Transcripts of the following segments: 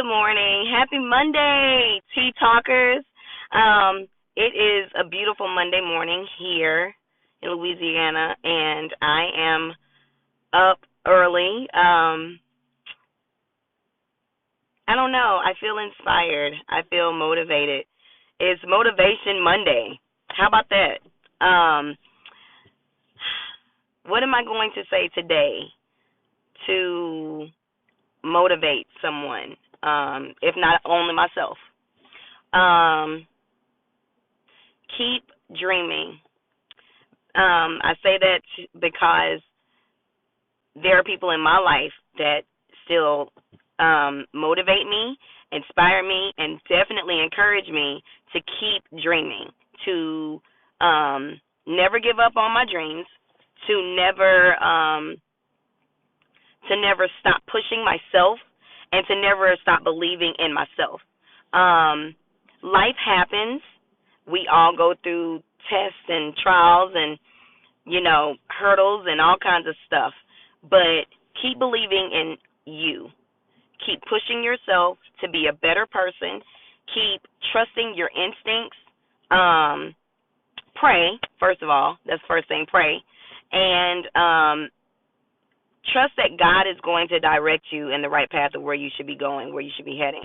Good morning. Happy Monday, Tea Talkers. It is a beautiful Monday morning here in Louisiana, and I am up early. I don't know. I feel inspired. I feel motivated. It's Motivation Monday. How about that? What am I going to say today to motivate someone, if not only myself? Um, Keep dreaming. I say that because there are people in my life that still motivate me, inspire me, and definitely encourage me to keep dreaming, to never give up on my dreams, to never stop pushing myself, and to never stop believing in myself. Life happens. We all go through tests and trials and hurdles and all kinds of stuff. But keep believing in you. Keep pushing yourself to be a better person. Keep trusting your instincts. Pray, first of all. That's the first thing, pray. And trust that God is going to direct you in the right path of where you should be going, where you should be heading.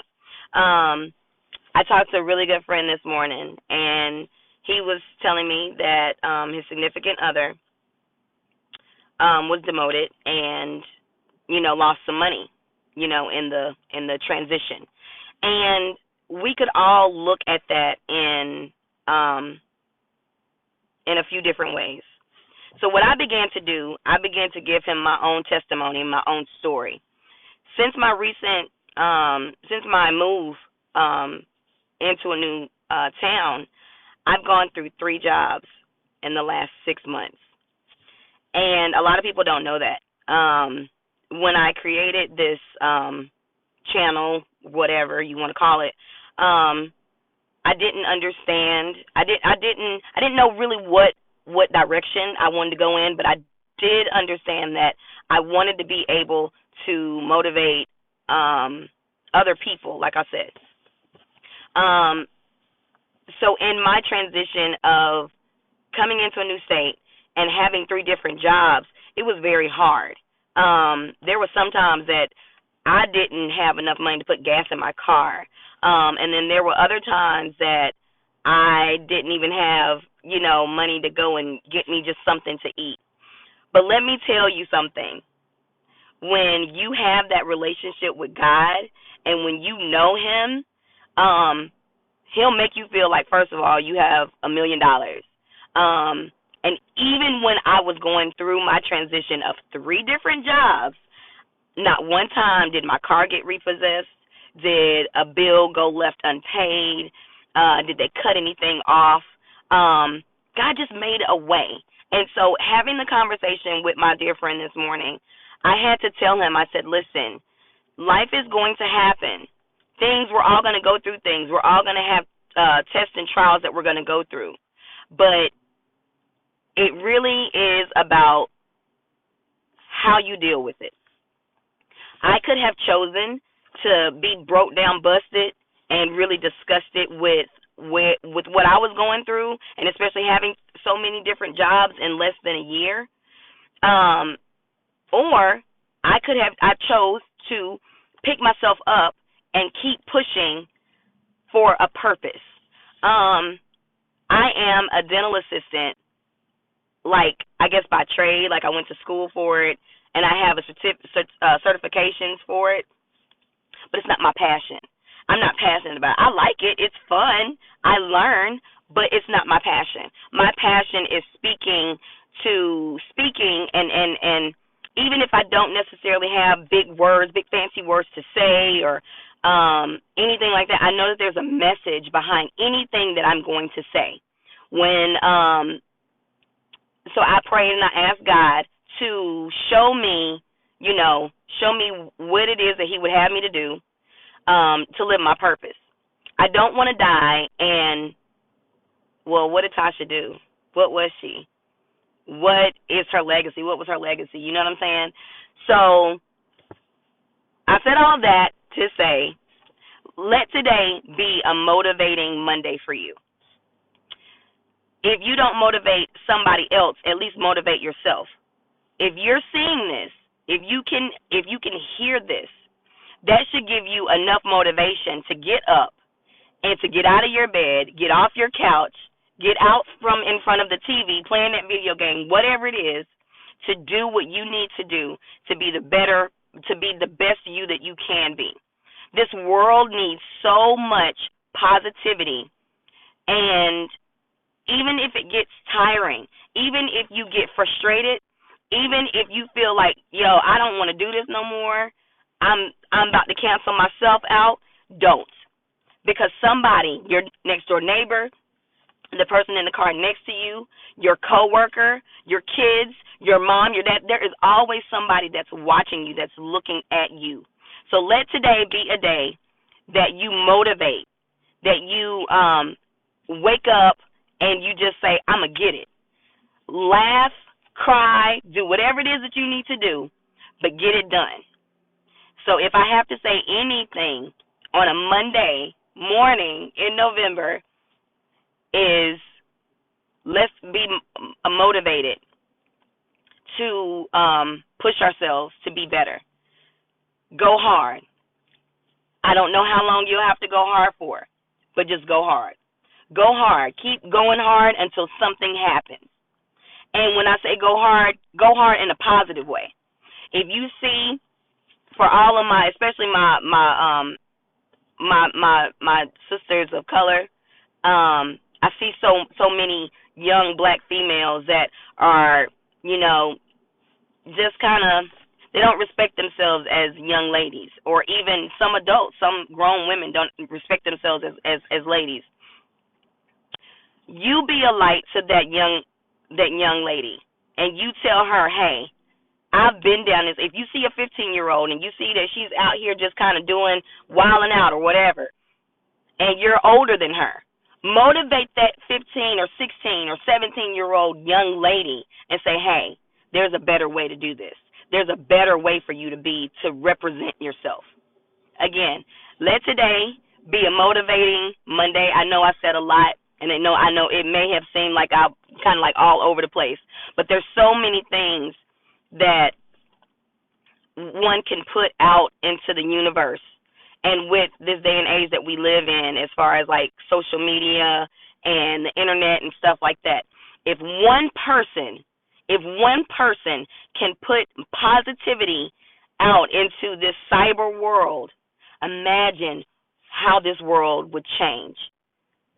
I talked to a really good friend this morning, and he was telling me that his significant other was demoted and lost some money, in the transition. And we could all look at that in a few different ways. So what I began to do, I began to give him my own testimony, my own story. Since my move into a new town, I've gone through 3 jobs in the last 6 months. And a lot of people don't know that. When I created this channel, whatever you want to call it, I didn't understand. I didn't know really what direction I wanted to go in, but I did understand that I wanted to be able to motivate other people, like I said. So in my transition of coming into a new state and having 3 different jobs, it was very hard. There were some times that I didn't have enough money to put gas in my car. And then there were other times that I didn't even have, money to go and get me just something to eat. But let me tell you something. When you have that relationship with God and when you know him, he'll make you feel like, first of all, you have $1 million. And even when I was going through my transition of 3 different jobs, not one time did my car get repossessed, did a bill go left unpaid, did they cut anything off. God just made a way. And so having the conversation with my dear friend this morning, I had to tell him, I said, listen, life is going to happen. We're all going to go through things. We're all going to have tests and trials that we're going to go through. But it really is about how you deal with it. I could have chosen to be broke down, busted, and really discussed it with what I was going through, and especially having so many different jobs in less than a year. Or I chose to pick myself up and keep pushing for a purpose. I am a dental assistant, like, I guess by trade, like I went to school for it, and I have certifications for it, but it's not my passion. I'm not passionate about it. I like it. It's fun. I learn, but it's not my passion. My passion is speaking and even if I don't necessarily have big words, big fancy words to say or anything like that, I know that there's a message behind anything that I'm going to say. So I pray and I ask God to show me what it is that he would have me to do, to live my purpose. I don't want to die and, well, what did Tasha do? What was she? What is her legacy? What was her legacy? You know what I'm saying? So I said all that to say let today be a motivating Monday for you. If you don't motivate somebody else, at least motivate yourself. If you're seeing this, if you can hear this, that should give you enough motivation to get up and to get out of your bed, get off your couch, get out from in front of the TV, playing that video game, whatever it is, to do what you need to do to be the best you that you can be. This world needs so much positivity, and even if it gets tiring, even if you get frustrated, even if you feel like, I don't want to do this no more, I'm about to cancel myself out, don't. Because somebody, your next door neighbor, the person in the car next to you, your coworker, your kids, your mom, your dad, there is always somebody that's watching you, that's looking at you. So let today be a day that you motivate, that you wake up and you just say, I'm going to get it. Laugh, cry, do whatever it is that you need to do, but get it done. So if I have to say anything on a Monday morning in November, is let's be motivated to push ourselves to be better. Go hard. I don't know how long you'll have to go hard for, but just go hard. Go hard. Keep going hard until something happens. And when I say go hard in a positive way. If you see, for all of my, especially my sisters of color, I see so many young black females that are, just kind of, they don't respect themselves as young ladies, or even some adults, some grown women don't respect themselves as ladies. You be a light to that young lady, and you tell her, hey, I've been down this. If you see a 15-year-old and you see that she's out here just kind of doing wilding out or whatever, and you're older than her, motivate that 15 or 16 or 17-year-old young lady and say, hey, there's a better way to do this. There's a better way for you to represent yourself. Again, let today be a motivating Monday. I know I said a lot, and I know it may have seemed like I'm kind of like all over the place, but there's so many things that one can put out into the universe. And with this day and age that we live in, as far as like social media and the internet and stuff like that, if one person can put positivity out into this cyber world, imagine how this world would change.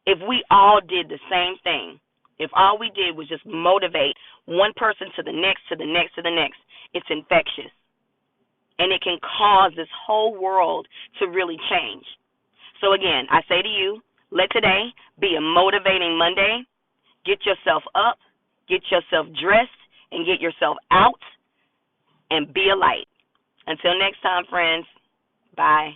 If we all did the same thing, if all we did was just motivate one person to the next, to the next, to the next, it's infectious. And it can cause this whole world to really change. So again, I say to you, let today be a motivating Monday. Get yourself up, get yourself dressed, and get yourself out, and be a light. Until next time, friends, bye.